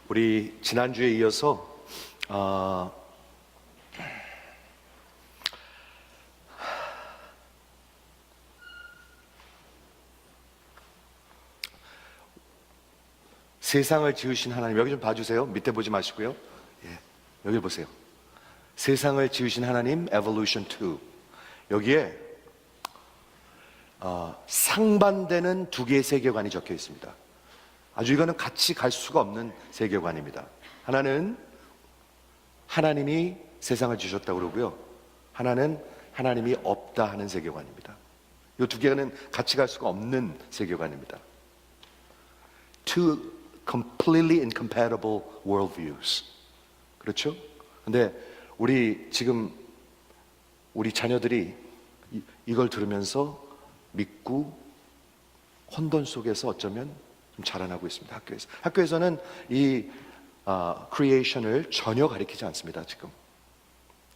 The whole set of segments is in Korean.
우리 지난주에 이어서 세상을 지으신 하나님, 여기 좀 봐주세요. 밑에 보지 마시고요. 예, 여기 보세요. 세상을 지으신 하나님, Evolution 2. 여기에 상반되는 두 개의 세계관이 적혀 있습니다. 아주 이거는 같이 갈 수가 없는 세계관입니다. 하나는 하나님이 세상을 지으셨다고 그러고요. 하나는 하나님이 없다 하는 세계관입니다. 이 두 개는 같이 갈 수가 없는 세계관입니다. Two completely incompatible worldviews. 그렇죠? 근데 우리 자녀들이 이걸 들으면서 믿고 혼돈 속에서 어쩌면 좀 자라나고 있습니다. 학교에서는 이 크리에이션을 전혀 가르치지 않습니다. 지금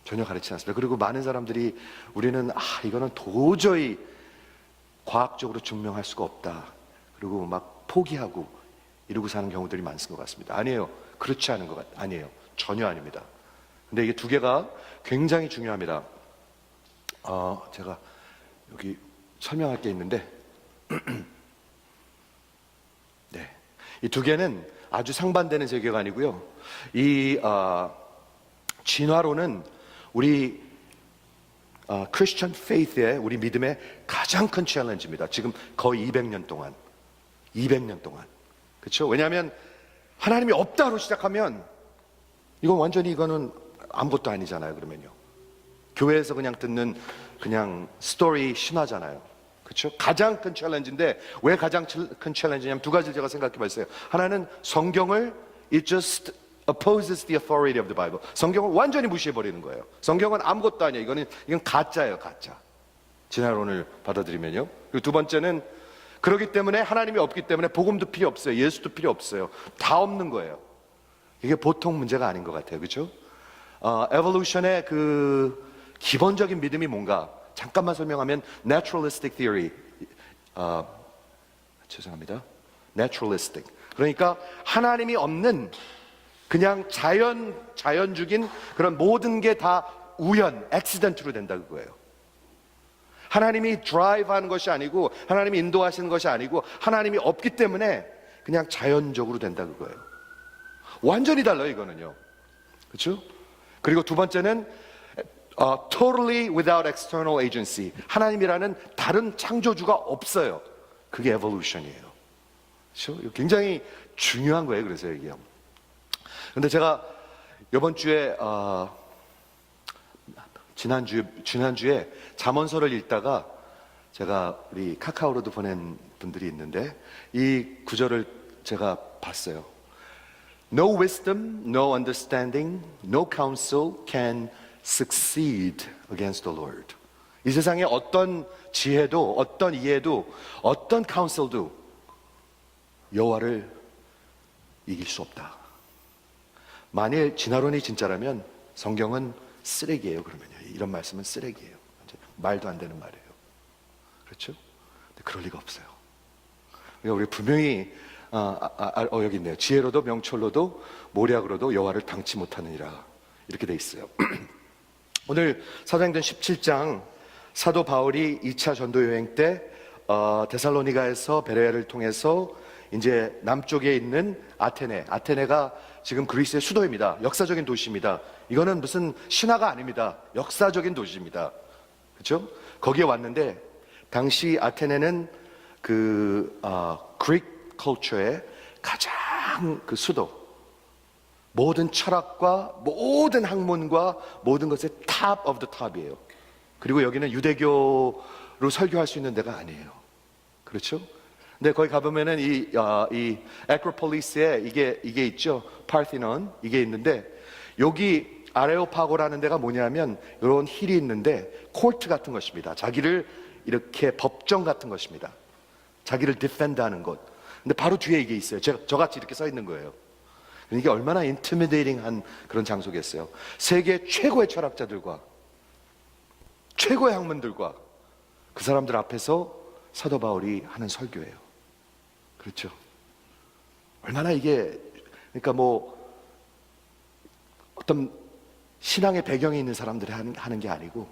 전혀 가르치지 않습니다. 그리고 많은 사람들이 우리는 이거는 도저히 과학적으로 증명할 수가 없다, 그리고 막 포기하고 이러고 사는 경우들이 많은 것 같습니다. 아니에요. 그렇지 않은 것 같아요. 아니에요. 전혀 아닙니다. 근데 이게 두 개가 굉장히 중요합니다. 제가 여기 설명할 게 있는데 네, 이 두 개는 아주 상반되는 세계관이고요. 이 진화론은 우리 크리스천 페이스의, 우리 믿음의 가장 큰 챌린지입니다. 지금 거의 200년 동안. 그렇죠? 왜냐하면 하나님이 없다로 시작하면 이건 완전히 이거는 아무것도 아니잖아요. 그러면요, 교회에서 그냥 듣는 그냥 스토리 신화잖아요. 그렇죠? 가장 큰 챌린지인데, 왜 가장 큰 챌린지냐면 두 가지를 제가 생각해 봤어요. 하나는 성경을 it just opposes the authority of the Bible. 성경을 완전히 무시해 버리는 거예요. 성경은 아무것도 아니에요. 이건 가짜예요, 가짜. 진화론을 받아들이면요. 그리고 두 번째는 그렇기 때문에 하나님이 없기 때문에 복음도 필요 없어요. 예수도 필요 없어요. 다 없는 거예요. 이게 보통 문제가 아닌 것 같아요. 그렇죠? 에볼루션의 그 기본적인 믿음이 뭔가 잠깐만 설명하면 naturalistic theory. 죄송합니다. naturalistic. 그러니까 하나님이 없는 그냥 자연적인 그런 모든 게 다 우연, accident로 된다 그거예요. 하나님이 드라이브 하는 것이 아니고, 하나님이 인도하시는 것이 아니고, 하나님이 없기 때문에 그냥 자연적으로 된다 그거예요. 완전히 달라요, 이거는요. 그렇죠? 그리고 두 번째는 totally without external agency. 하나님이라는 다른 창조주가 없어요. 그게 evolution이에요. 그렇죠? 이거 굉장히 중요한 거예요. 그래서 이게. 근데 제가 이번 주에 지난주에 잠언서를 읽다가 제가 우리 카카오로도 보낸 분들이 있는데 이 구절을 제가 봤어요. No wisdom, no understanding, no counsel can succeed against the Lord. 이 세상에 어떤 지혜도, 어떤 이해도, 어떤 counsel도 여호와를 이길 수 없다. 만일 진화론이 진짜라면 성경은 쓰레기예요. 그러면요, 이런 말씀은 쓰레기예요. 말도 안 되는 말이에요. 그렇죠? 근데 그럴 리가 없어요. 그러니까 우리 분명히 여기 있네요. 지혜로도 명철로도 모략으로도 여호와를 당치 못하느니라, 이렇게 돼 있어요. 오늘 사도행전 17장, 사도 바울이 2차 전도 여행 때 데살로니가에서 베레아를 통해서 이제 남쪽에 있는 아테네가 지금 그리스의 수도입니다. 역사적인 도시입니다. 이거는 무슨 신화가 아닙니다. 역사적인 도시입니다. 그렇죠? 거기에 왔는데, 당시 아테네는 그 그릭 컬처의 가장 그 수도, 모든 철학과 모든 학문과 모든 것의 top of the top이에요. 그리고 여기는 유대교로 설교할 수 있는 데가 아니에요. 그렇죠? 근데 거기 가보면은 이 에크로폴리스에 이게 있죠. 파르테논, 이게 있는데, 여기 아레오파고라는 데가 뭐냐면 이런 힐이 있는데 코트 같은 것입니다. 자기를 이렇게 법정 같은 것입니다. 자기를 디펜드하는 곳. 근데 바로 뒤에 이게 있어요. 저같이 이렇게 서 있는 거예요. 이게 얼마나 인티미데이팅한 그런 장소겠어요. 세계 최고의 철학자들과 최고의 학문들과 그 사람들 앞에서 사도 바울이 하는 설교예요. 그렇죠? 얼마나 이게, 그러니까 뭐 어떤 신앙의 배경이 있는 사람들이 하는 게 아니고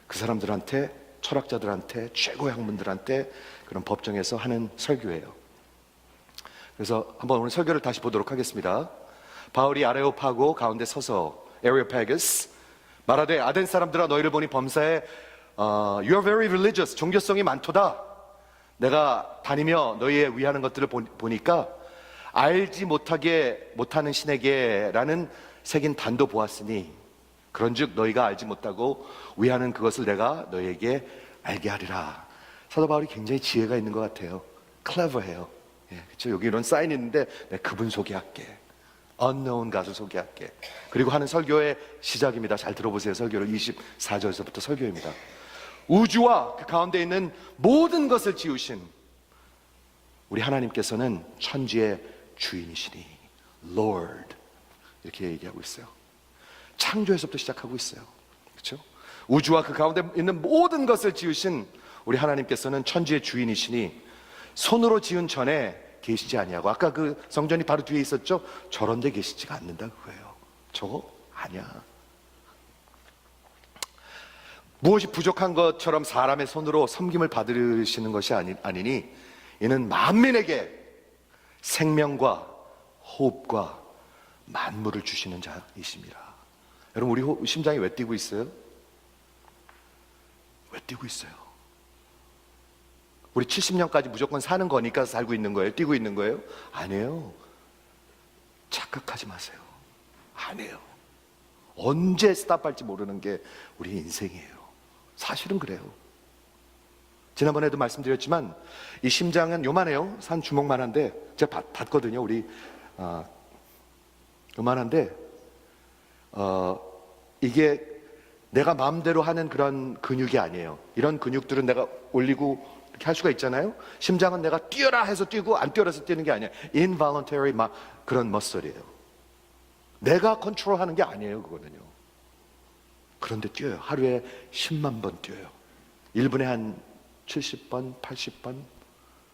그 사람들한테, 철학자들한테, 최고의 학문들한테 그런 법정에서 하는 설교예요. 그래서 한번 오늘 설교를 다시 보도록 하겠습니다. 바울이 아레오파고 가운데 서서 에리오파거스 말하되 아덴 사람들아 너희를 보니 범사에 You are very religious, 종교성이 많도다. 내가 다니며 너희의 위하는 것들을 보니까 알지 못하는 신에게라는 새긴 단도 보았으니 그런즉 너희가 알지 못하고 위하는 그것을 내가 너희에게 알게 하리라. 사도 바울이 굉장히 지혜가 있는 것 같아요. 클레버해요. 예, 그렇죠? 여기 이런 사인이 있는데 내가 그분 소개할게. unknown 가수 소개할게. 그리고 하는 설교의 시작입니다. 잘 들어보세요. 설교를 24절에서부터 설교입니다. 우주와 그 가운데 있는 모든 것을 지으신 우리 하나님께서는 천지의 주인이시니 Lord 이렇게 얘기하고 있어요. 창조에서부터 시작하고 있어요. 그렇죠? 우주와 그 가운데 있는 모든 것을 지으신 우리 하나님께서는 천지의 주인이시니 손으로 지은 전에 계시지 아니하고, 아까 그 성전이 바로 뒤에 있었죠? 저런 데 계시지가 않는다 그거예요. 저거 아니야. 무엇이 부족한 것처럼 사람의 손으로 섬김을 받으시는 것이 아니니 이는 만민에게 생명과 호흡과 만물을 주시는 자이십니다. 여러분, 우리 심장이 왜 뛰고 있어요? 왜 뛰고 있어요? 우리 70년까지 무조건 사는 거니까 살고 있는 거예요? 뛰고 있는 거예요? 아니에요. 착각하지 마세요. 아니에요. 언제 스탑할지 모르는 게 우리 인생이에요. 사실은 그래요. 지난번에도 말씀드렸지만 이 심장은 요만해요. 산 주먹만한데 제가 봤거든요. 우리 요만한데 이게 내가 마음대로 하는 그런 근육이 아니에요. 이런 근육들은 내가 올리고 이렇게 할 수가 있잖아요. 심장은 내가 뛰어라 해서 뛰고 안 뛰어라 해서 뛰는 게 아니에요. involuntary 그런 머슬이에요. 내가 컨트롤하는 게 아니에요. 그거는요. 그런데 뛰어요. 하루에 10만 번 뛰어요. 1분에 한 70번, 80번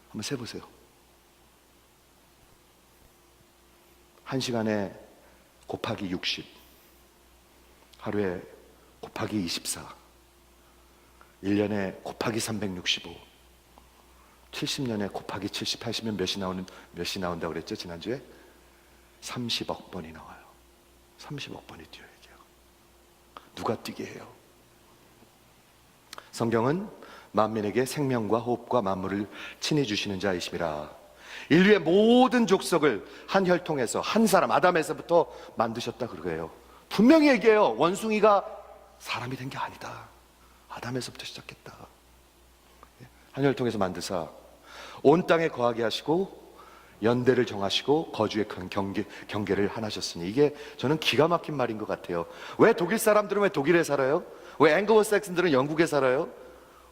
한번 세보세요. 1시간에 곱하기 60, 하루에 곱하기 24, 1년에 곱하기 365, 70년에 곱하기 70, 80면 몇이 나온다고 그랬죠? 지난주에 30억 번이 나와요. 30억 번이 뛰어요. 누가 뛰게 해요? 성경은 만민에게 생명과 호흡과 만물을 친히 주시는 자이심이라. 인류의 모든 족속을 한 혈통에서 한 사람 아담에서부터 만드셨다 그러게요. 분명히 얘기해요. 원숭이가 사람이 된 게 아니다. 아담에서부터 시작했다. 한 혈통에서 만드사 온 땅에 거하게 하시고 연대를 정하시고 거주의 경계를 하나셨으니, 이게 저는 기가 막힌 말인 것 같아요. 왜 독일 사람들은 왜 독일에 살아요? 왜 앵글로색슨들은 영국에 살아요?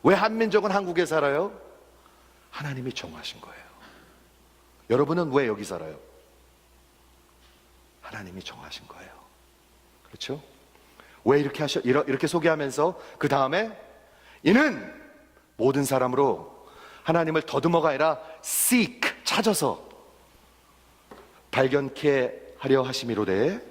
왜 한민족은 한국에 살아요? 하나님이 정하신 거예요. 여러분은 왜 여기 살아요? 하나님이 정하신 거예요. 그렇죠? 왜 이렇게 소개하면서 그 다음에 이는 모든 사람으로 하나님을 더듬어가 아니라 seek, 찾아서 발견케 하려 하심이로되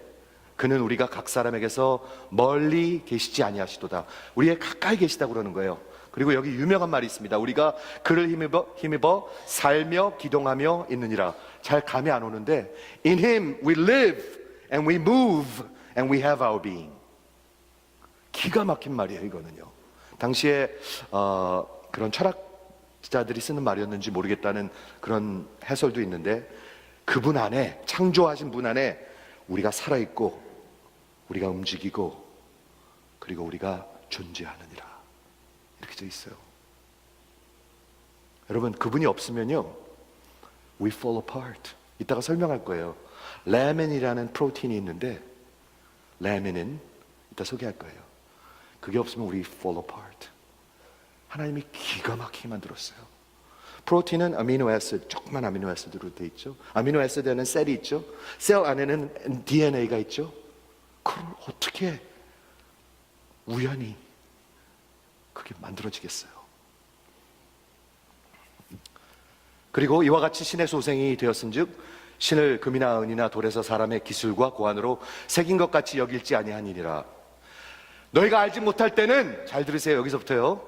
그는 우리가 각 사람에게서 멀리 계시지 아니하시도다. 우리의 가까이 계시다고 그러는 거예요. 그리고 여기 유명한 말이 있습니다. 우리가 그를 힘입어 살며 기동하며 있느니라. 잘 감이 안 오는데 In Him we live and we move and we have our being. 기가 막힌 말이에요. 이거는요. 당시에 그런 철학자들이 쓰는 말이었는지 모르겠다는 그런 해설도 있는데, 그분 안에, 창조하신 분 안에 우리가 살아있고 우리가 움직이고 그리고 우리가 존재하느니라 이렇게 돼 있어요. 여러분, 그분이 없으면요 we fall apart. 이따가 설명할 거예요. 라멘이라는 프로틴이 있는데, 라멘은 이따 소개할 거예요. 그게 없으면 우리 fall apart. 하나님이 기가 막히게 만들었어요. 프로틴은 아미노 애시드, 조그만 아미노 애시드로 돼 있죠. 아미노 애시드에는 셀이 있죠. 셀 안에는 DNA가 있죠. 그걸 어떻게 우연히 그게 만들어지겠어요? 그리고 이와 같이 신의 소생이 되었은즉 신을 금이나 은이나 돌에서 사람의 기술과 고안으로 새긴 것 같이 여길지 아니하니라. 너희가 알지 못할 때는, 잘 들으세요, 여기서부터요.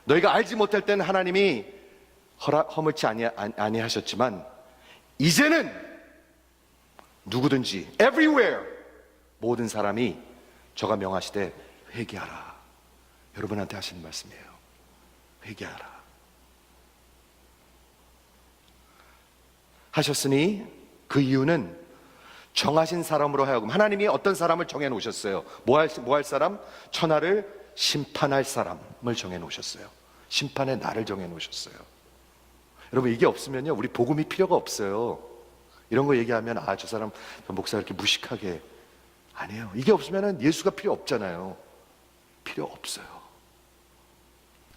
너희가 알지 못할 때는 하나님이 허물지 아니하셨지만 이제는 누구든지 everywhere 모든 사람이 저가 명하시되 회개하라. 여러분한테 하시는 말씀이에요. 회개하라 하셨으니 그 이유는 정하신 사람으로 하여금, 하나님이 어떤 사람을 정해 놓으셨어요. 뭐 할 사람? 천하를 심판할 사람을 정해 놓으셨어요. 심판의 날을 정해 놓으셨어요. 여러분, 이게 없으면요 우리 복음이 필요가 없어요. 이런 거 얘기하면 저 사람, 저 목사 이렇게 무식하게, 아니에요. 이게 없으면 예수가 필요 없잖아요. 필요 없어요.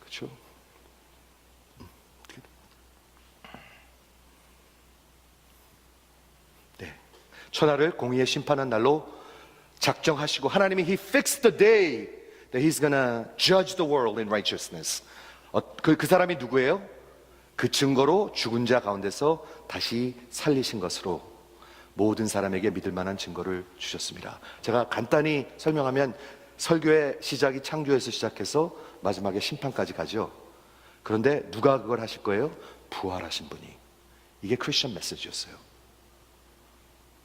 그렇죠? 네, 천하를 공의의 심판한 날로 작정하시고, 하나님이 He fixed the day that He's gonna judge the world in righteousness. 그 사람이 누구예요? 그 증거로 죽은 자 가운데서 다시 살리신 것으로 모든 사람에게 믿을 만한 증거를 주셨습니다. 제가 간단히 설명하면 설교의 시작이 창조에서 시작해서 마지막에 심판까지 가죠. 그런데 누가 그걸 하실 거예요? 부활하신 분이. 이게 크리스천 메시지였어요.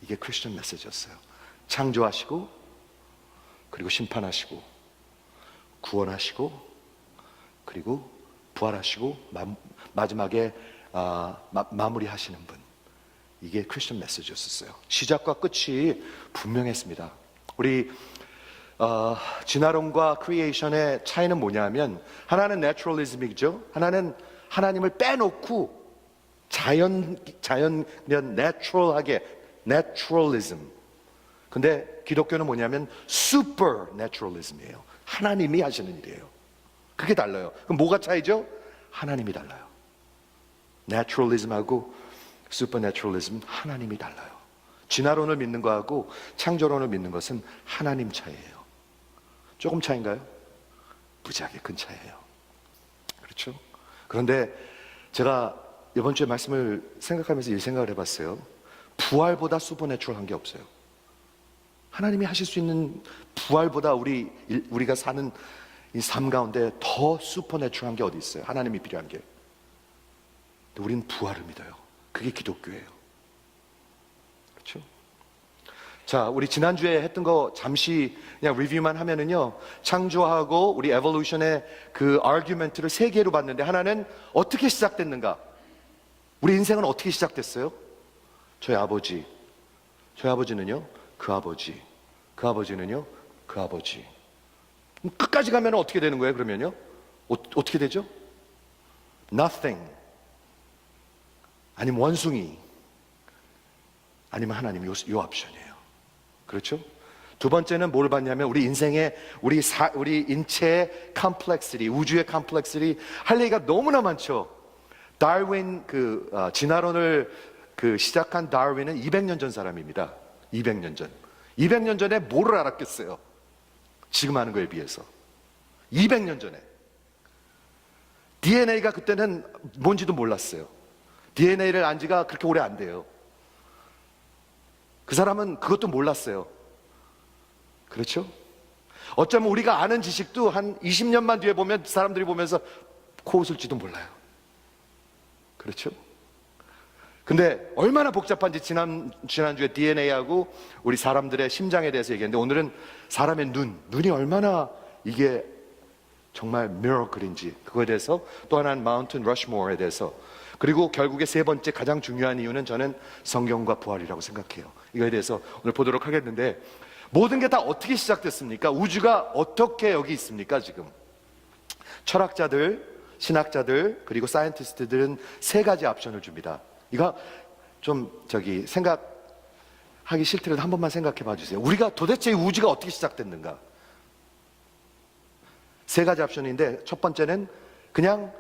이게 크리스천 메시지였어요. 창조하시고, 그리고 심판하시고, 구원하시고, 그리고 부활하시고, 마지막에 마무리하시는 분. 이게 크리스천 메시지였었어요. 시작과 끝이 분명했습니다. 우리 진화론과 크리에이션의 차이는 뭐냐면, 하나는 내추럴리즘이죠. 하나는 하나님을 빼놓고 자연 그냥 내추럴하게, 내추럴리즘. 근데 기독교는 뭐냐면 슈퍼 내추럴리즘이에요. 하나님이 하시는 일이에요. 그게 달라요. 그럼 뭐가 차이죠? 하나님이 달라요. 내추럴리즘하고 슈퍼내추럴리즘, 하나님이 달라요. 진화론을 믿는 거하고 창조론을 믿는 것은 하나님 차이예요. 조금 차이인가요? 무지하게 큰 차이예요. 그렇죠? 그런데 제가 이번 주에 말씀을 생각하면서 이 생각을 해봤어요. 부활보다 슈퍼내추럴한 게 없어요. 하나님이 하실 수 있는 부활보다 우리가 사는 이 삶 가운데 더 슈퍼내추럴한 게 어디 있어요? 하나님이 필요한 게. 근데 우리는 부활을 믿어요. 그게 기독교예요. 그렇죠? 자, 우리 지난주에 했던 거 잠시 그냥 리뷰만 하면은요, 창조하고 우리 에볼루션의 그 아규먼트를 세 개로 봤는데, 하나는 어떻게 시작됐는가? 우리 인생은 어떻게 시작됐어요? 저희 아버지는요 그 아버지, 그 아버지는요 그 아버지. 끝까지 가면 어떻게 되는 거예요? 그러면요 어떻게 되죠? Nothing, 아니면 원숭이, 아니면 하나님. 요 옵션이에요. 그렇죠? 두 번째는 뭘 봤냐면, 우리 인생의 우리 인체의 컴플렉시티, 우주의 컴플렉시티, 할 얘기가 너무나 많죠. 다윈 진화론을 시작한 다윈은 200년 전 사람입니다. 200년 전. 200년 전에 뭐를 알았겠어요? 지금 하는 거에 비해서. 200년 전에. DNA가 그때는 뭔지도 몰랐어요. DNA를 안 지가 그렇게 오래 안 돼요. 그 사람은 그것도 몰랐어요. 그렇죠? 어쩌면 우리가 아는 지식도 한 20년만 뒤에 보면 사람들이 보면서 코 웃을지도 몰라요. 그렇죠? 근데 얼마나 복잡한지 지난주에 DNA하고 우리 사람들의 심장에 대해서 얘기했는데, 오늘은 사람의 눈이 얼마나 이게 정말 미러클인지, 그거에 대해서, 또 하나는 마운틴 러시모어에 대해서, 그리고 결국에 세 번째 가장 중요한 이유는 저는 성경과 부활이라고 생각해요. 이거에 대해서 오늘 보도록 하겠는데, 모든 게 다 어떻게 시작됐습니까? 우주가 어떻게 여기 있습니까? 지금 철학자들, 신학자들, 그리고 사이언티스트들은 세 가지 옵션을 줍니다. 이거 좀 생각하기 싫더라도 한 번만 생각해 봐 주세요. 우리가 도대체 이 우주가 어떻게 시작됐는가? 세 가지 옵션인데, 첫 번째는 그냥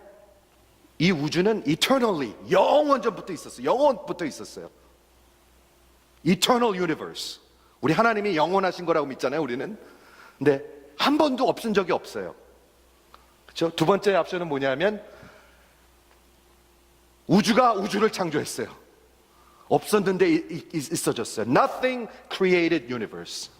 이 우주는 eternally, 영원전부터 있었어요. 영원부터 있었어요. Eternal universe. 우리 하나님이 영원하신 거라고 믿잖아요, 우리는. 근데 한 번도 없은 적이 없어요. 그렇죠? 두 번째 옵션은 뭐냐면, 우주가 우주를 창조했어요. 없었는데 있어졌어요. Nothing created universe.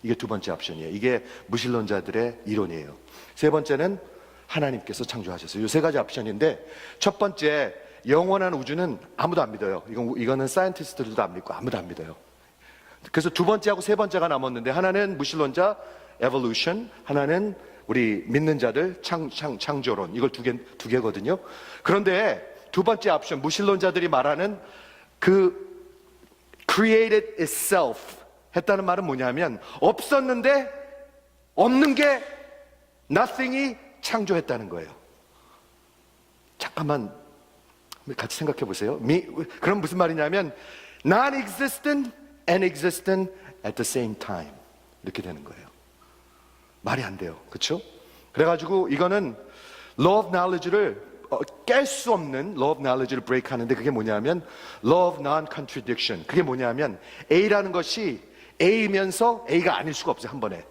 이게 두 번째 옵션이에요. 이게 무신론자들의 이론이에요. 세 번째는 하나님께서 창조하셨어요. 이 세 가지 옵션인데, 첫 번째 영원한 우주는 아무도 안 믿어요. 이거는 사이언티스트들도 안 믿고 아무도 안 믿어요. 그래서 두 번째하고 세 번째가 남았는데, 하나는 무신론자 evolution, 하나는 우리 믿는 자들 창조론. 이걸 두 개거든요. 그런데 두 번째 옵션, 무신론자들이 말하는 그 created itself 했다는 말은 뭐냐면, 없었는데 없는 게 nothing이 창조했다는 거예요. 잠깐만 같이 생각해 보세요. 그럼 무슨 말이냐면 non-existent and existent at the same time, 이렇게 되는 거예요. 말이 안 돼요. 그렇죠? 그래가지고 이거는 law of knowledge를 깰 수 없는 law of knowledge를 break 하는데, 그게 뭐냐면 law of non-contradiction. 그게 뭐냐면 A라는 것이 A면서 A가 아닐 수가 없어요. 한 번에.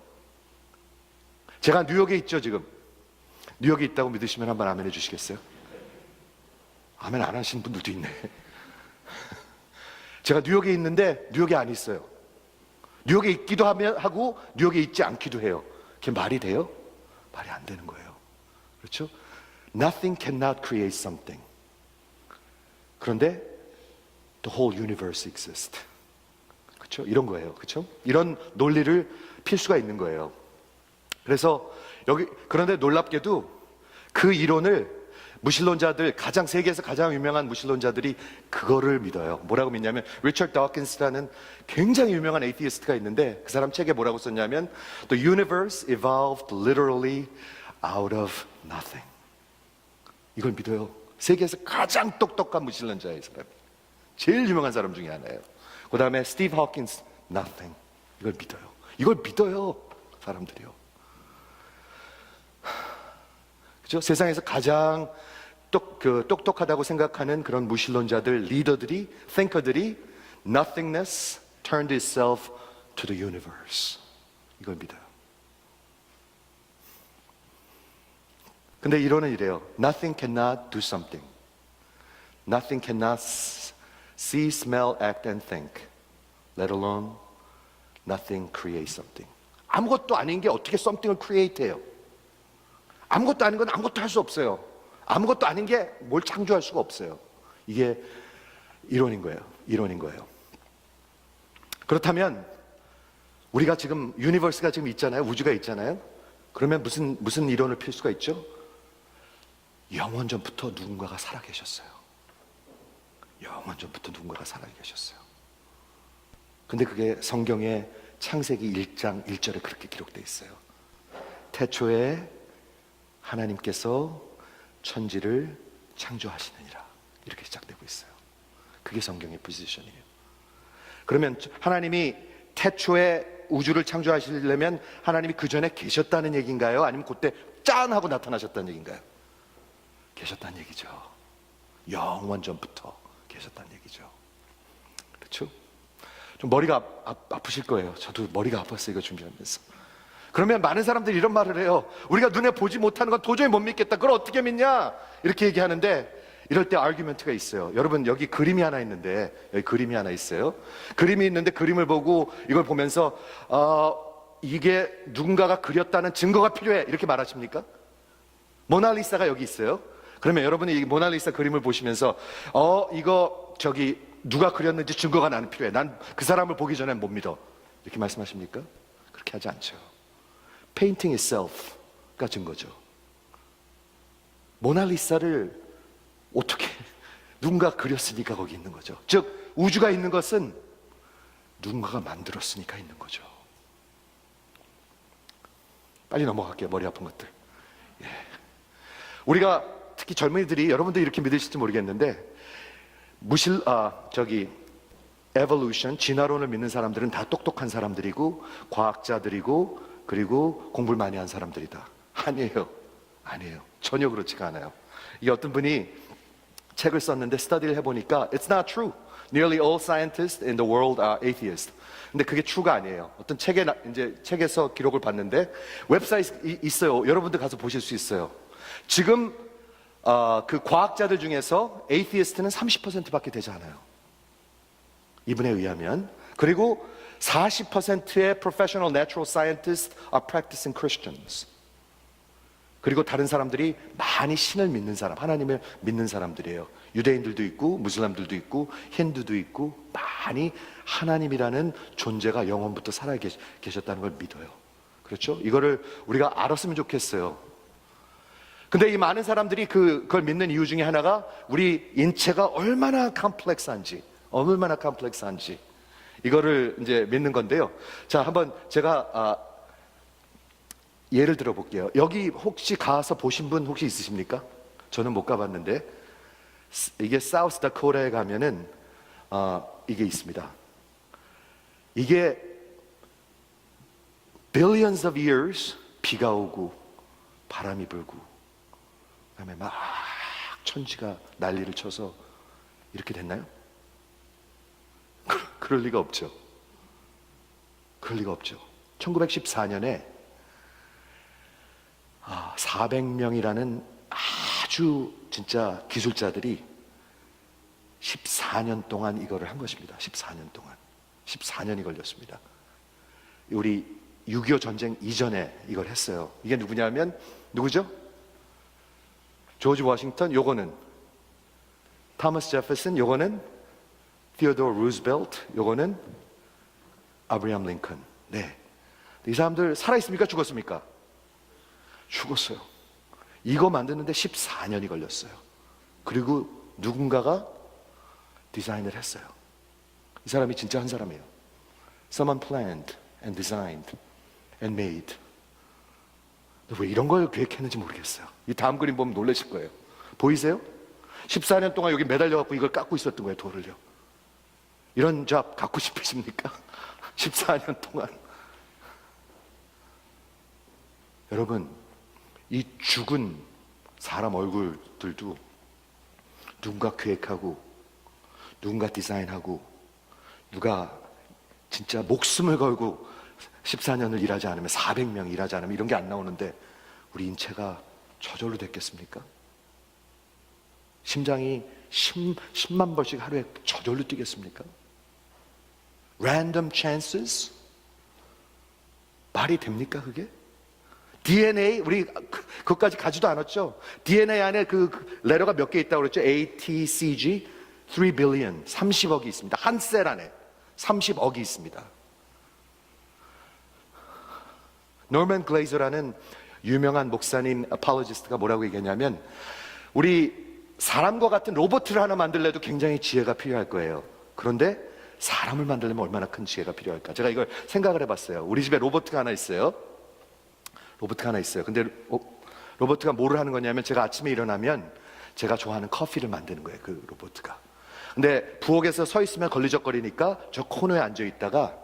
제가 뉴욕에 있죠. 지금 뉴욕에 있다고 믿으시면 한번 아멘 해주시겠어요? 아멘 안 하시는 분들도 있네. 제가 뉴욕에 있는데 뉴욕에 안 있어요. 뉴욕에 있기도 하고 뉴욕에 있지 않기도 해요. 그게 말이 돼요? 말이 안 되는 거예요. 그렇죠? Nothing cannot create something. 그런데 the whole universe exists. 그렇죠? 이런 거예요. 그렇죠? 이런 논리를 필 수가 있는 거예요. 그래서 그런데 놀랍게도 그 이론을 무신론자들, 세계에서 가장 유명한 무신론자들이 그거를 믿어요. 뭐라고 믿냐면, 리처드 다우킨스라는 굉장히 유명한 에이티스트가 있는데, 그 사람 책에 뭐라고 썼냐면 The universe evolved literally out of nothing. 이걸 믿어요. 세계에서 가장 똑똑한 무신론자의 사람, 제일 유명한 사람 중에 하나예요. 그 다음에 스티브 호킨스, nothing. 이걸 믿어요. 이걸 믿어요, 사람들이요. 그죠? 세상에서 가장 똑똑하다고 생각하는 그런 무신론자들, 리더들이, thinker들이 nothingness turned itself to the universe. 이걸 믿어요. 근데 이론은 이래요. Nothing cannot do something. Nothing cannot see, smell, act, and think. Let alone nothing create something. 아무것도 아닌 게 어떻게 something을 create 해요? 아무것도 아닌 건 아무것도 할 수 없어요. 아무것도 아닌 게 뭘 창조할 수가 없어요. 이게 이론인 거예요. 그렇다면 우리가 지금 유니버스가 지금 있잖아요. 우주가 있잖아요. 그러면 무슨 이론을 필 수가 있죠? 영원 전부터 누군가가 살아계셨어요. 영원 전부터 누군가가 살아계셨어요. 근데 그게 성경의 창세기 1장 1절에 그렇게 기록되어 있어요. 태초에 하나님께서 천지를 창조하시느니라, 이렇게 시작되고 있어요. 그게 성경의 포지션이에요. 그러면 하나님이 태초에 우주를 창조하시려면 하나님이 그 전에 계셨다는 얘기인가요? 아니면 그때 짠 하고 나타나셨다는 얘기인가요? 계셨다는 얘기죠. 영원 전부터 계셨다는 얘기죠. 그렇죠? 좀 머리가 아프실 거예요. 저도 머리가 아팠어요, 이거 준비하면서. 그러면 많은 사람들이 이런 말을 해요. 우리가 눈에 보지 못하는 건 도저히 못 믿겠다. 그걸 어떻게 믿냐? 이렇게 얘기하는데, 이럴 때 아규먼트가 있어요. 여러분, 여기 그림이 하나 있는데, 여기 그림이 하나 있어요. 그림이 있는데 그림을 보고 이걸 보면서 이게 누군가가 그렸다는 증거가 필요해, 이렇게 말하십니까? 모나리사가 여기 있어요. 그러면 여러분이 이 모나리사 그림을 보시면서 이거 누가 그렸는지 증거가 나는 필요해. 난 그 사람을 보기 전엔 못 믿어, 이렇게 말씀하십니까? 그렇게 하지 않죠. Painting itself가 증거죠. 모나리사를 어떻게 누군가 그렸으니까 거기 있는 거죠. 즉 우주가 있는 것은 누군가가 만들었으니까 있는 거죠. 빨리 넘어갈게요. 머리 아픈 것들. 우리가 특히 젊은이들이, 여러분들이 이렇게 믿으실지 모르겠는데, evolution, 진화론을 믿는 사람들은 다 똑똑한 사람들이고 과학자들이고 그리고 공부를 많이 한 사람들이다. 아니에요. 전혀 그렇지가 않아요. 이 어떤 분이 책을 썼는데 스터디를 해보니까 It's not true. Nearly all scientists in the world are atheists. 근데 그게 true가 아니에요. 어떤 책에서 기록을 봤는데, 웹사이트 있어요. 여러분들 가서 보실 수 있어요. 지금 그 과학자들 중에서 atheist는 30%밖에 되지 않아요. 이분에 의하면. 그리고 40%의 professional natural scientists are practicing Christians. 그리고 다른 사람들이 많이 신을 믿는 사람, 하나님을 믿는 사람들이에요. 유대인들도 있고 무슬림들도 있고 힌두도 있고 많이 하나님이라는 존재가 영원부터 살아 계셨다는 걸 믿어요. 그렇죠? 이거를 우리가 알았으면 좋겠어요. 근데 이 많은 사람들이 그걸 믿는 이유 중에 하나가 우리 인체가 얼마나 컴플렉스한지 이거를 이제 믿는 건데요. 자, 한번 제가 예를 들어 볼게요. 여기 혹시 가서 보신 분 혹시 있으십니까? 저는 못 가봤는데 이게 사우스 다코타에 가면은 이게 있습니다. 이게 billions of years 비가 오고 바람이 불고 그다음에 막 천지가 난리를 쳐서 이렇게 됐나요? 그럴 리가 없죠. 그럴 리가 없죠. 1914년에 400명이라는 아주 진짜 기술자들이 14년 동안 이거를 한 것입니다. 14년 동안. 14년이 걸렸습니다. 우리 6.25 전쟁 이전에 이걸 했어요. 이게 누구냐면, 누구죠? 조지 워싱턴, 요거는 토마스 제퍼슨, 요거는 티오도어 루즈벨트, 요거는 아브라함 링컨. 네. 이 사람들 살아있습니까? 죽었습니까? 죽었어요. 이거 만드는데 14년이 걸렸어요. 그리고 누군가가 디자인을 했어요. 이 사람이 진짜 한 사람이에요. Someone planned and designed and made. 왜 이런 걸 계획했는지 모르겠어요. 이 다음 그림 보면 놀라실 거예요. 보이세요? 14년 동안 여기 매달려갖고 이걸 깎고 있었던 거예요, 돌을요. 이런 잡 갖고 싶으십니까? 14년 동안. 여러분, 이 죽은 사람 얼굴들도 누군가 계획하고 누군가 디자인하고 누가 진짜 목숨을 걸고 14년을 일하지 않으면 400명 일하지 않으면 이런 게 안 나오는데 우리 인체가 저절로 됐겠습니까? 심장이 10만 번씩 하루에 저절로 뛰겠습니까? Random chances? 말이 됩니까 그게? DNA, 우리 그것까지 가지도 않았죠. DNA 안에 그 레터가 몇 개 있다고 그랬죠. A, T, C, G 3 billion, 30억이 있습니다. 한 셀 안에 30억이 있습니다. 노먼 글레이저라는 유명한 목사님 아폴로지스트가 뭐라고 얘기했냐면 우리 사람과 같은 로봇을 하나 만들려도 굉장히 지혜가 필요할 거예요. 그런데 사람을 만들려면 얼마나 큰 지혜가 필요할까? 제가 이걸 생각을 해봤어요. 우리 집에 로봇가 하나 있어요. 근데 로봇가 뭐를 하는 거냐면 제가 아침에 일어나면 제가 좋아하는 커피를 만드는 거예요. 그 로봇가. 근데 부엌에서 서 있으면 걸리적거리니까 저 코너에 앉아 있다가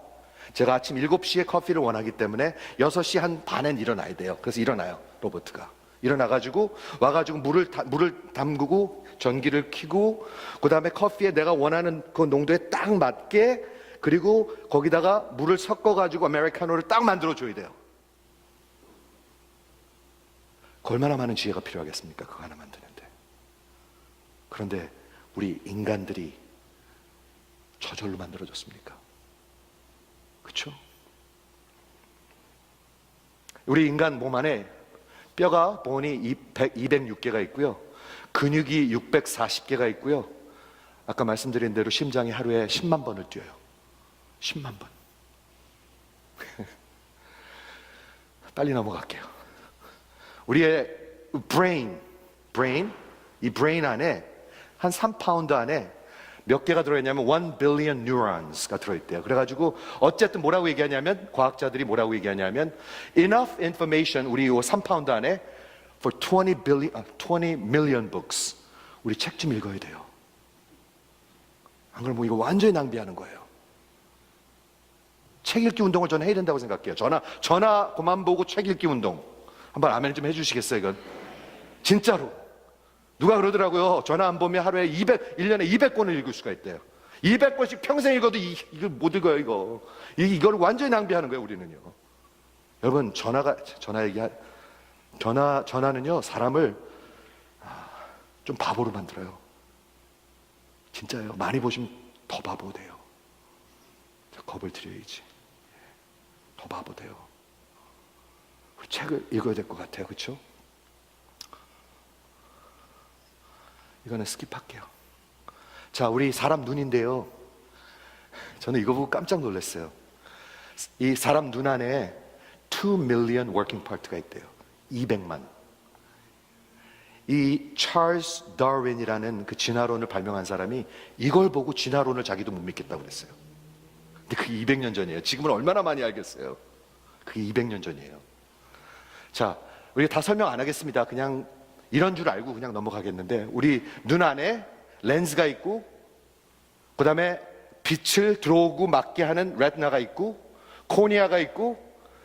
제가 아침 7시에 커피를 원하기 때문에 6시 한 반엔 일어나야 돼요. 그래서 일어나요. 로봇가. 일어나가지고 와가지고 물을 담그고 전기를 켜고 그 다음에 커피에 내가 원하는 그 농도에 딱 맞게 그리고 거기다가 물을 섞어가지고 아메리카노를 딱 만들어줘야 돼요. 얼마나 많은 지혜가 필요하겠습니까? 그거 하나 만드는데. 그런데 우리 인간들이 저절로 만들어졌습니까? 그렇죠? 우리 인간 몸 안에 뼈가 보니 206개가 있고요. 근육이 640개가 있고요. 아까 말씀드린 대로 심장이 하루에 10만 번을 뛰어요. 10만 번. 빨리 넘어갈게요. 우리의 이 브레인 안에 한 3파운드 안에 몇 개가 들어있냐면 1 billion neurons가 들어있대요. 그래가지고 어쨌든 뭐라고 얘기하냐면 과학자들이 뭐라고 얘기하냐면 enough information 우리 이 3파운드 안에 for 20 million books 우리 책 좀 읽어야 돼요. 안 그러면 이거 완전히 낭비하는 거예요. 책 읽기 운동을 저는 해야 된다고 생각해요. 전화 그만 보고 책 읽기 운동 한번 아멘 좀 해주시겠어요? 이건 진짜로 누가 그러더라고요. 전화 안 보면 하루에 1년에 200권을 읽을 수가 있대요. 200권씩 평생 읽어도 이걸 못 읽어요. 이걸 완전히 낭비하는 거예요. 우리는요. 여러분 전화는요 사람을 좀 바보로 만들어요. 진짜예요. 많이 보시면 더 바보 돼요. 겁을 드려야지. 더 바보 돼요. 우리 책을 읽어야 될 것 같아요. 그렇죠? 이거는 스킵할게요. 자, 우리 사람 눈인데요. 저는 이거 보고 깜짝 놀랐어요. 이 사람 눈 안에 2 million working part가 있대요. 200만. 이 찰스 다윈이라는 그 진화론을 발명한 사람이 이걸 보고 진화론을 자기도 못 믿겠다고 그랬어요. 근데 그게 200년 전이에요. 지금은 얼마나 많이 알겠어요. 그게 200년 전이에요. 자, 우리가 다 설명 안 하겠습니다. 그냥 이런 줄 알고 그냥 넘어가겠는데, 우리 눈 안에 렌즈가 있고, 그 다음에 빛을 들어오고 막게 하는 레티나가 있고, 코니아가 있고,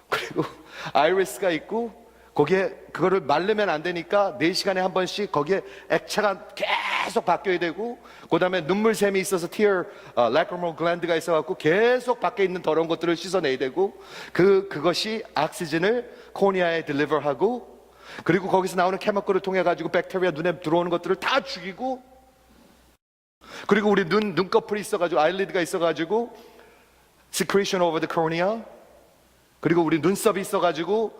그리고 아이리스가 있고, 거기에 그거를 말르면 안 되니까 4시간에 한 번씩 거기에 액체가 계속 바뀌어야 되고, 그 다음에 눈물샘이 있어서 lacrimal gland가 있어갖고 계속 밖에 있는 더러운 것들을 씻어내야 되고, 그것이 오xygen을 코니아에 딜리버하고, 그리고 거기서 나오는 케미컬을 통해 가지고 백테리아 눈에 들어오는 것들을 다 죽이고, 그리고 우리 눈꺼풀이 있어가지고 아이리드가 있어가지고 secretion over the cornea, 그리고 우리 눈썹이 있어가지고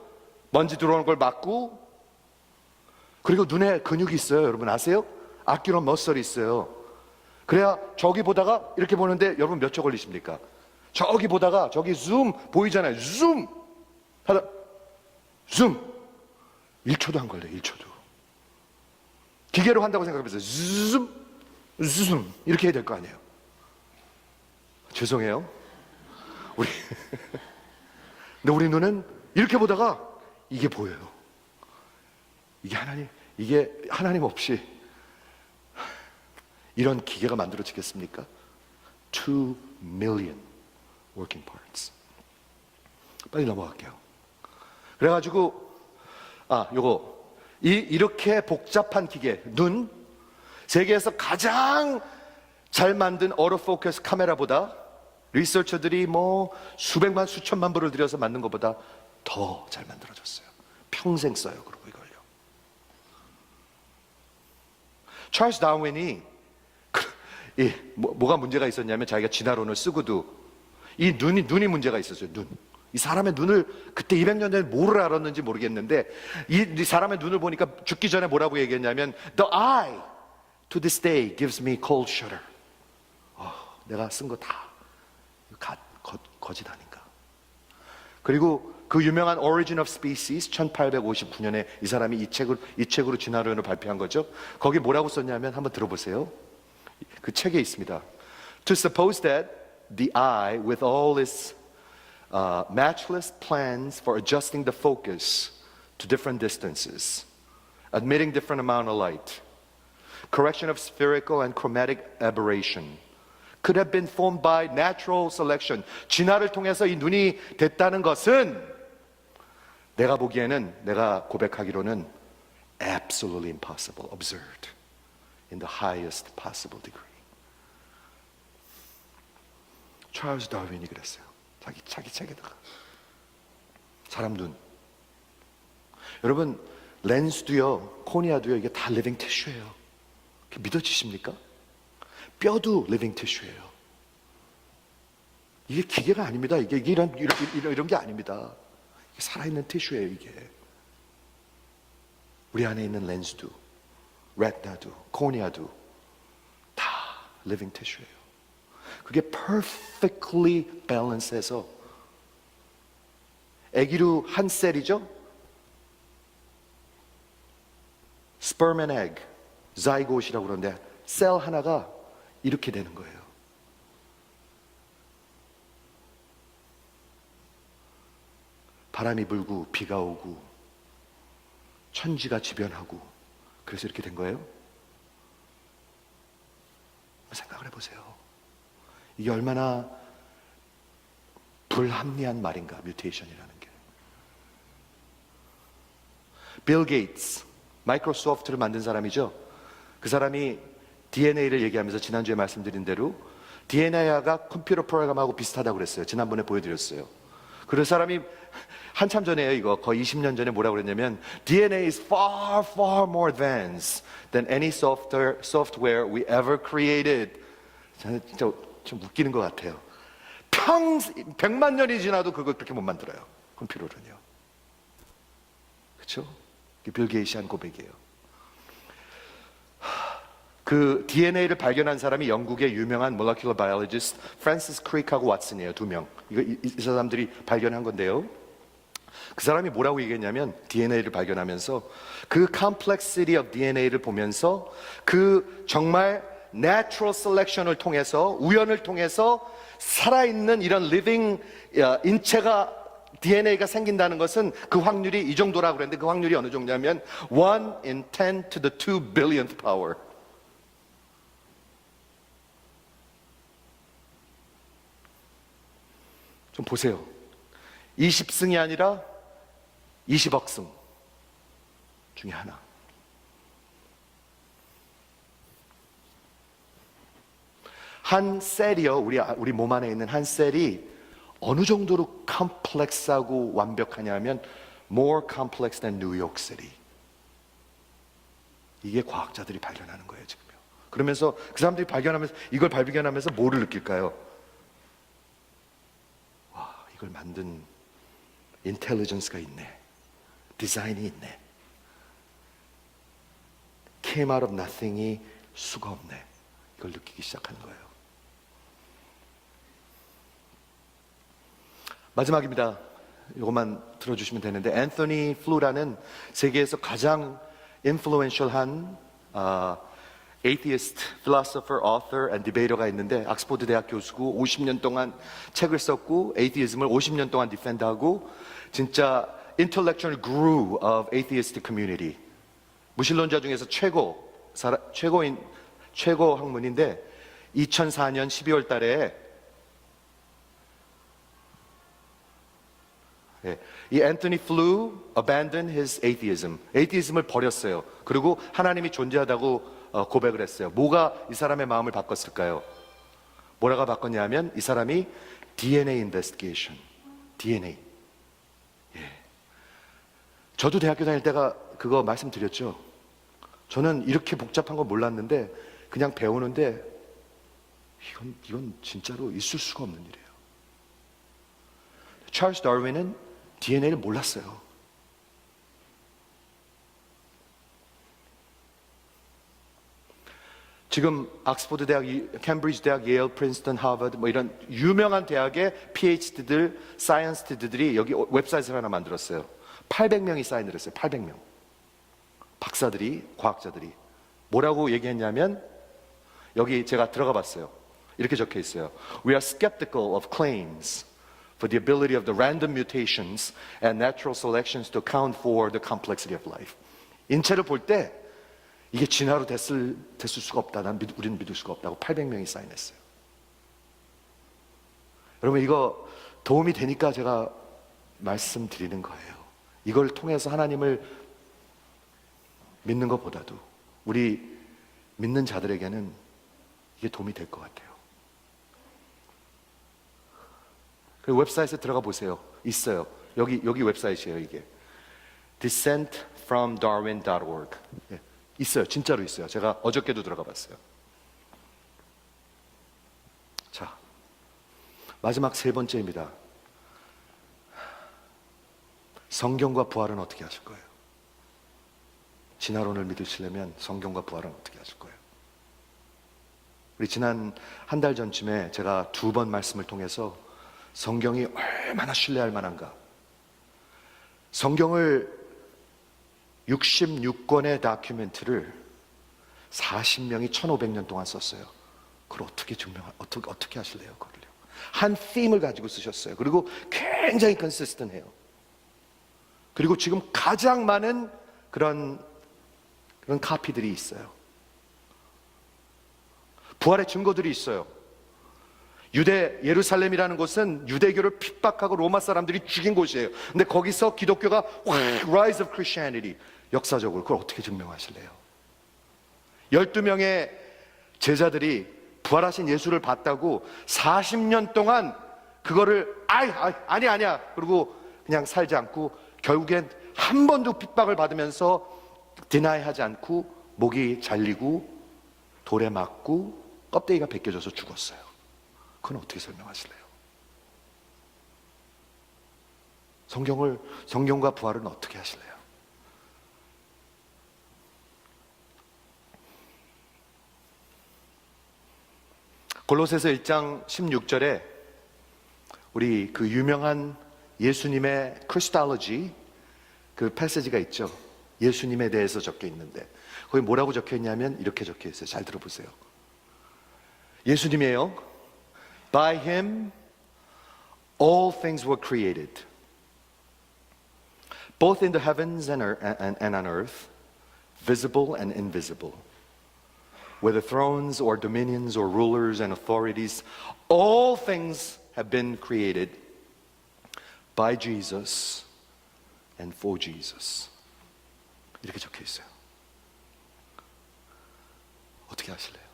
먼지 들어오는 걸 막고, 그리고 눈에 근육이 있어요. 여러분 아세요? 아큐런 머슬이 있어요. 그래야 저기 보다가 이렇게 보는데 여러분 몇 초 걸리십니까? 저기 보다가 저기 줌 보이잖아요. 줌 하다 줌 1초도 안 걸려요. 1초도. 기계로 한다고 생각해보세요. 줌 이렇게 해야 될 거 아니에요. 죄송해요. 근데 우리 눈은 이렇게 보다가 이게 보여요. 이게 하나님 없이 이런 기계가 만들어지겠습니까? 2 million working parts. 빨리 넘어갈게요. 그래가지고 이렇게 복잡한 기계, 눈, 세계에서 가장 잘 만든 오토포커스 카메라보다 리서처들이 수백만 수천만 불을 들여서 만든 것보다 더 잘 만들어졌어요. 평생 써요. 그리고 이걸요. 찰스 다윈이 뭐가 문제가 있었냐면, 자기가 진화론을 쓰고도 이 눈이 문제가 있었어요. 이 사람의 눈을 그때 200년 전에 뭐를 알았는지 모르겠는데, 이 사람의 눈을 보니까 죽기 전에 뭐라고 얘기했냐면, The eye to this day gives me cold shudder. 내가 쓴 거 다 거짓 아닌가. 그리고 그 유명한 Origin of Species 1859년에 이 사람이 이 책으로 진화론을 발표한 거죠. 거기 뭐라고 썼냐면 한번 들어보세요. 그 책에 있습니다. To suppose that the eye with all its matchless plans for adjusting the focus to different distances, admitting different amount of light, correction of spherical and chromatic aberration, could have been formed by natural selection. 진화를 통해서 이 눈이 됐다는 것은 내가 보기에는, 내가 고백하기로는 absolutely impossible, absurd, in the highest possible degree. 찰스 다윈이 그랬어요. 자기 책에다가. 사람 눈. 여러분 렌즈도요, 코니아도요, 이게 다 리빙 티슈예요. 믿어지십니까? 뼈도 리빙 티슈예요. 이게 기계가 아닙니다. 이게 이런 게 아닙니다. 이게 살아있는 티슈예요. 이게 우리 안에 있는 렌즈도, 레티나도, 코니아도 다 리빙 티슈예요. 그게 perfectly balance해서, 애기로 한 셀이죠. sperm and egg, zygote이라고 그러는데 셀 하나가 이렇게 되는 거예요. 바람이 불고 비가 오고 천지가 지변하고 그래서 이렇게 된 거예요. 생각을 해보세요. 이게 얼마나 불합리한 말인가, 뮤테이션이라는 게. 빌 게이츠, 마이크로소프트를 만든 사람이죠. 그 사람이 DNA를 얘기하면서 지난주에 말씀드린 대로 DNA가 컴퓨터 프로그램하고 비슷하다고 그랬어요. 지난번에 보여드렸어요. 그 사람이 한참 전에요. 이거 거의 20년 전에 뭐라고 그랬냐면, DNA is far, far more advanced than any software we ever created. 저는 진짜 좀 웃기는 것 같아요. 백만 년이 지나도 그걸 그렇게 못 만들어요. 컴퓨터는요. 그렇죠? 빌 게이츠 한 고백이에요. 그 DNA를 발견한 사람이 영국의 유명한 molecular biologist 프랜시스 크릭하고 왓슨이에요. 두 명. 이 사람들이 발견한 건데요. 그 사람이 뭐라고 얘기했냐면 DNA를 발견하면서 그 complexity of DNA를 보면서 그 정말 natural selection을 통해서 우연을 통해서 살아있는 이런 living 인체가 DNA가 생긴다는 것은 그 확률이 이 정도라고 그랬는데 그 확률이 어느 정도냐면 1 in 10 to the 2 billionth power. 좀 보세요. 20승이 아니라 20억 승 중에 하나. 한 셀이요, 우리 몸 안에 있는 한 셀이 어느 정도로 컴플렉스하고 완벽하냐면 more complex than New York City. 이게 과학자들이 발견하는 거예요, 지금요. 그러면서 그 사람들이 이걸 발견하면서 뭐를 느낄까요? 와, 이걸 만든 인텔리전스가 있네. 디자인이 있네. Came out of nothing이 수가 없네. 이걸 느끼기 시작하는 거예요. 마지막입니다. 이것만 들어주시면 되는데 앤서니 플루라는 세계에서 가장 인플루엔셜한 atheist, philosopher, author and debater가 있는데 옥스퍼드 대학 교수고 50년 동안 책을 썼고 atheism을 50년 동안 디펜드하고 진짜 intellectual guru of atheist community. 무신론자 중에서 최고 학문인데 2004년 12월 달에 이 앤서니 플루 abandoned his atheism. atheism을 버렸어요. 그리고 하나님이 존재하다고 고백을 했어요. 뭐가 이 사람의 마음을 바꿨을까요? 뭐라고 바꿨냐면 이 사람이 DNA investigation. DNA. 저도 대학교 다닐 때가 그거 말씀드렸죠. 저는 이렇게 복잡한 거 몰랐는데 그냥 배우는데 이건 진짜로 있을 수가 없는 일이에요. 찰스 다윈은 DNA를 몰랐어요. 지금 옥스퍼드 대학, 캠브리지 대학, 예일, 프린스턴, 하버드 뭐 이런 유명한 대학의 PhD들, 사이언스트들이 여기 웹사이트를 하나 만들었어요. 800명이 사인을 했어요. 800명. 박사들이, 과학자들이 뭐라고 얘기했냐면 여기 제가 들어가 봤어요. 이렇게 적혀 있어요. We are skeptical of claims for the ability of the random mutations and natural selections to account for the complexity of life. 인체를 볼 때 이게 진화로 됐을 수가 없다. 우리는 믿을 수가 없다고 800명이 사인했어요. 여러분 이거 도움이 되니까 제가 말씀드리는 거예요. 이걸 통해서 하나님을 믿는 것보다도 우리 믿는 자들에게는 이게 도움이 될 것 같아요. 그 웹사이트에 들어가 보세요. 있어요. 여기 웹사이트예요, 이게. descentfromdarwin.org. 있어요. 진짜로 있어요. 제가 어저께도 들어가 봤어요. 자, 마지막 세 번째입니다. 성경과 부활은 어떻게 하실 거예요? 진화론을 믿으시려면 성경과 부활은 어떻게 하실 거예요? 우리 지난 한 달 전쯤에 제가 2번 말씀을 통해서 성경이 얼마나 신뢰할 만한가, 성경을 66권의 다큐멘트를 40명이 1500년 동안 썼어요. 그걸 어떻게 하실래요? 그걸요? 한 them을 가지고 쓰셨어요. 그리고 굉장히 consistent해요. 그리고 지금 가장 많은 그런 카피들이 있어요. 부활의 증거들이 있어요. 예루살렘이라는 곳은 유대교를 핍박하고 로마 사람들이 죽인 곳이에요. 근데 거기서 기독교가 rise of Christianity, 역사적으로 그걸 어떻게 증명하실래요? 12명의 제자들이 부활하신 예수를 봤다고 40년 동안 그거를 아니야 그리고 그냥 살지 않고 결국엔 한 번도 핍박을 받으면서 디나이하지 않고 목이 잘리고 돌에 맞고 껍데기가 벗겨져서 죽었어요. 그건 어떻게 설명하실래요? 성경과 부활은 어떻게 하실래요? 골로새서 1장 16절에 우리 그 유명한 예수님의 크리스탈로지 그 패시지가 있죠. 예수님에 대해서 적혀 있는데 거기 뭐라고 적혀 있냐면 이렇게 적혀 있어요. 잘 들어보세요. 예수님이에요. By him all things were created, both in the heavens and on earth, visible and invisible. Whether thrones or dominions or rulers and authorities, all things have been created by Jesus and for Jesus. 이렇게 적혀 있어요. 어떻게 하실래요?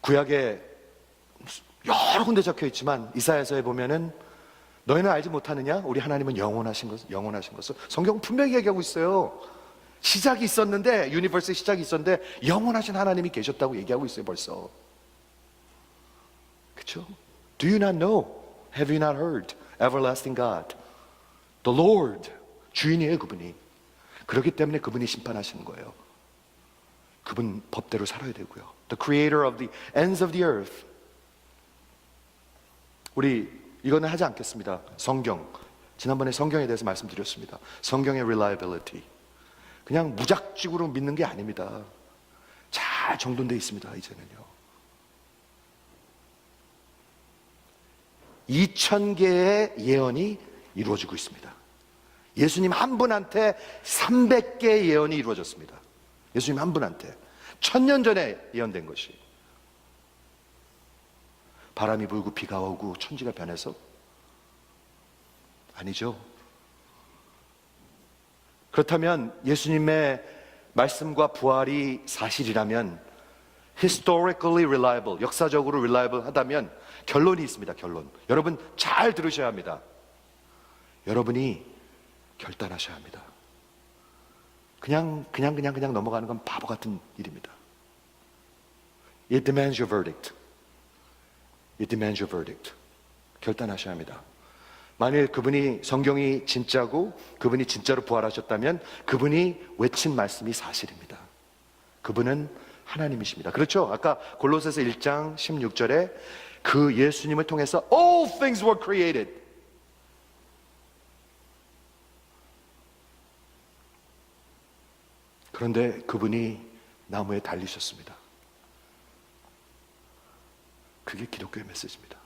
구약에 여러 군데 적혀 있지만 이사야서에 보면은 너희는 알지 못하느냐? 우리 하나님은 영원하신 것을 성경은 분명히 얘기하고 있어요. 시작이 있었는데, 유니버스의 시작이 있었는데 영원하신 하나님이 계셨다고 얘기하고 있어요. 벌써. 그렇죠? Do you not know? Have you not heard? Everlasting God, the Lord, 주인이에요. 그분이. 그렇기 때문에 그분이 심판하시는 거예요. 그분 법대로 살아야 되고요. The creator of the ends of the earth. 우리 이거는 하지 않겠습니다. 성경. 지난번에 성경에 대해서 말씀드렸습니다. 성경의 reliability. 그냥 무작직으로 믿는 게 아닙니다. 잘 정돈되어 있습니다. 이제는요. 2000개의 예언이 이루어지고 있습니다. 예수님 한 분한테 300개의 예언이 이루어졌습니다. 예수님 한 분한테 1000년 전에 예언된 것이. 바람이 불고 비가 오고 천지가 변해서? 아니죠. 그렇다면 예수님의 말씀과 부활이 사실이라면 historically reliable, 역사적으로 reliable 하다면 결론이 있습니다. 결론. 여러분 잘 들으셔야 합니다. 여러분이 결단하셔야 합니다. 그냥 넘어가는 건 바보 같은 일입니다. It demands your verdict. It demands your verdict. 결단하셔야 합니다. 만일 그분이 성경이 진짜고 그분이 진짜로 부활하셨다면 그분이 외친 말씀이 사실입니다. 그분은 하나님이십니다. 그렇죠? 아까 골로새서 1장 16절에 그 예수님을 통해서 all things were created. 그런데 그분이 나무에 달리셨습니다. 그게 기독교의 메시지입니다.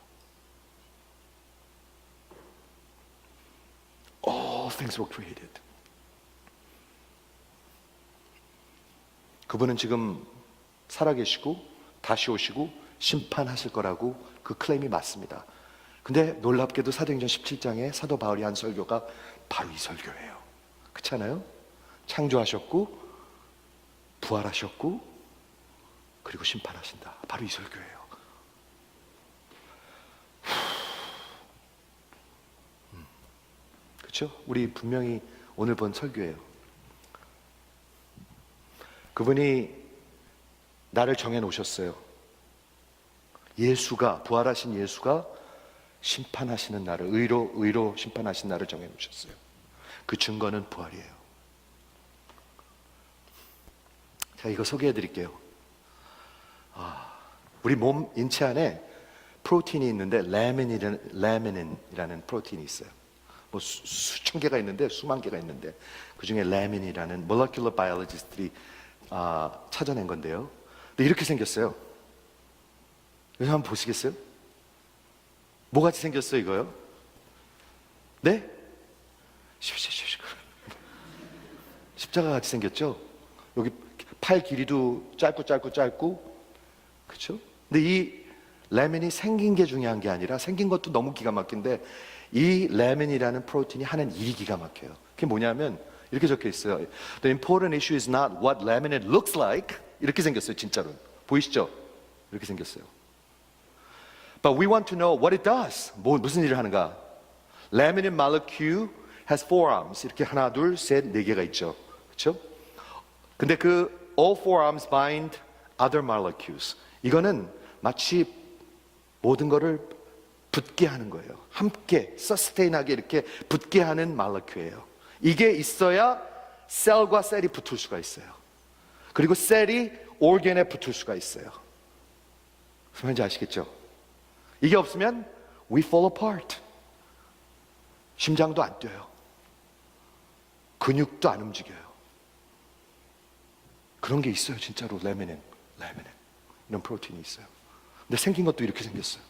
All things were created. 그분은 지금 살아계시고 다시 오시고 심판하실 거라고 그 클레임이 맞습니다. 근데 놀랍게도 사도행전 17장에 사도 바울이 한 설교가 바로 이 설교예요. 그렇지 않아요? 창조하셨고 부활하셨고 그리고 심판하신다. 바로 이 설교예요. 그렇죠? 우리 분명히 오늘 본 설교예요. 그분이 나를 정해 놓으셨어요. 예수가, 부활하신 예수가 심판하시는 날을, 의로 심판하신 날을 정해 놓으셨어요. 그 증거는 부활이에요. 자, 이거 소개해 드릴게요. 우리 몸 인체 안에 프로틴이 있는데 레미닌이라는 프로틴이 있어요. 뭐 수천 개가 있는데 수만 개가 있는데 그 중에 레민이라는 molecular biologist들이 찾아낸 건데요. 근데 이렇게 생겼어요. 이거 한번 보시겠어요? 뭐같이 생겼어요 이거요? 네? 십자가 같이 생겼죠? 여기 팔 길이도 짧고 그렇죠? 근데 이 레민이 생긴 게 중요한 게 아니라 생긴 것도 너무 기가 막힌데 이 레민이라는 프로틴이 하는 일이 기가 막혀요. 그게 뭐냐면 이렇게 적혀 있어요. The important issue is not what laminin looks like. 이렇게 생겼어요. 진짜로. 보이시죠? 이렇게 생겼어요. But we want to know what it does. 무슨 일을 하는가? Laminin molecule has four arms. 이렇게 하나, 둘, 셋, 네 개가 있죠. 그렇죠? 근데 그 all four arms bind other molecules. 이거는 마치 모든 거를 붙게 하는 거예요. 함께 서스테인하게 이렇게 붙게 하는 말라큐예요. 이게 있어야 셀과 셀이 붙을 수가 있어요. 그리고 셀이 organ에 붙을 수가 있어요. 무슨 말인지 아시겠죠? 이게 없으면 we fall apart. 심장도 안 뛰어요. 근육도 안 움직여요. 그런 게 있어요, 진짜로. 레미닌 이런 프로틴이 있어요. 근데 생긴 것도 이렇게 생겼어요.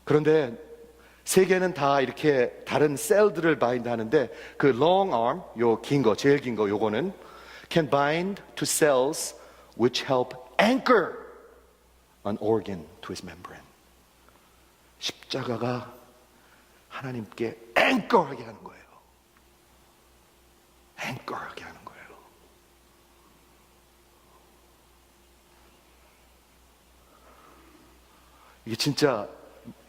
그런데 세계는 다 이렇게 다른 셀들을 바인드 하는데 그 long arm, 요 긴 거, 제일 긴 거, 요거는 can bind to cells which help anchor an organ to its membrane. 십자가가 하나님께 앵커하게 하는 거예요. 앵커하게 하는 거예요. 이게 진짜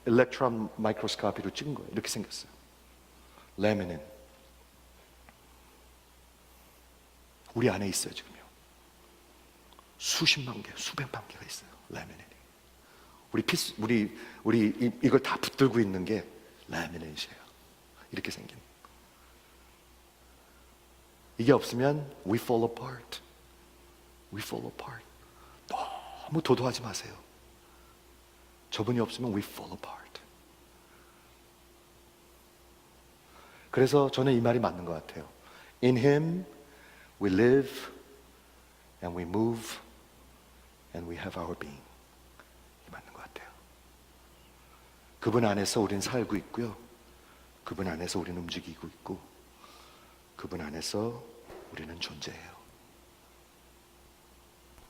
일렉트론 마이크로스코피로 찍은 거예요. 이렇게 생겼어요. 레미닌. 우리 안에 있어요, 지금요. 수십만 개, 수백만 개가 있어요. 레미닌이. 우리 이걸 다 붙들고 있는 게 레미닌이에요. 이렇게 생긴. 이게 없으면 we fall apart. We fall apart. 너무 도도하지 마세요. 저분이 없으면 we fall apart. 그래서 저는 이 말이 맞는 것 같아요. In Him we live and we move and we have our being. 이 맞는 것 같아요. 그분 안에서 우리는 살고 있고요. 그분 안에서 우리는 움직이고 있고 그분 안에서 우리는 존재해요.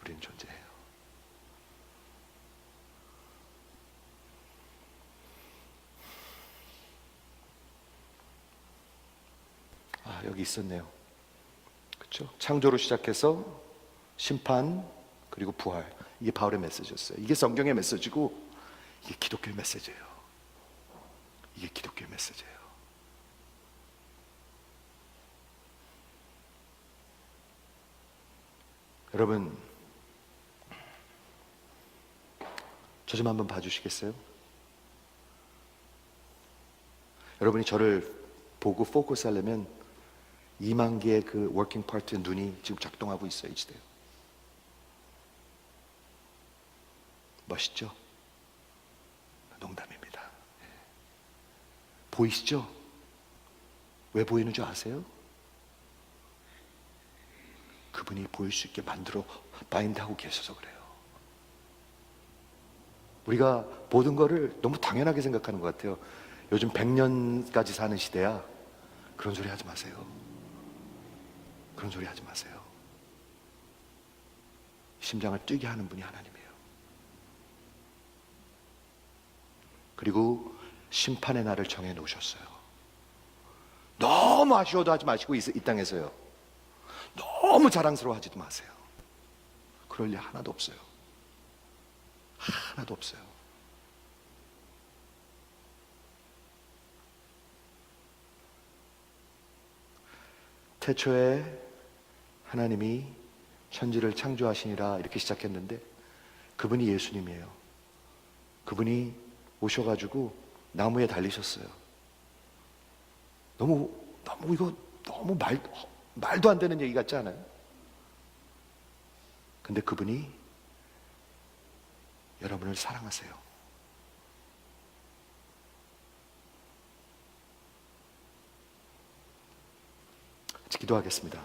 우리는 존재해요. 아, 여기 있었네요. 그렇죠? 창조로 시작해서 심판 그리고 부활. 이게 바울의 메시지였어요. 이게 성경의 메시지고 이게 기독교의 메시지예요. 이게 기독교의 메시지예요. 여러분, 저 좀 한번 봐주시겠어요? 여러분이 저를 보고 포커스 하려면 2만 개의 그 워킹 파트 눈이 지금 작동하고 있어요. 이지대요. 멋있죠? 농담입니다. 보이시죠? 왜 보이는 줄 아세요? 그분이 보일 수 있게 만들어 바인드하고 계셔서 그래요. 우리가 모든 거를 너무 당연하게 생각하는 것 같아요. 요즘 100년까지 사는 시대야. 그런 소리 하지 마세요. 그런 소리 하지 마세요. 심장을 뛰게 하는 분이 하나님이에요. 그리고 심판의 날을 정해 놓으셨어요. 너무 아쉬워도 하지 마시고 이 땅에서요. 너무 자랑스러워하지도 마세요. 그럴 일 하나도 없어요. 하나도 없어요. 태초에 하나님이 천지를 창조하시니라 이렇게 시작했는데 그분이 예수님이에요. 그분이 오셔가지고 나무에 달리셨어요. 이거 너무 말도 안 되는 얘기 같지 않아요? 근데 그분이 여러분을 사랑하세요. 기도하겠습니다.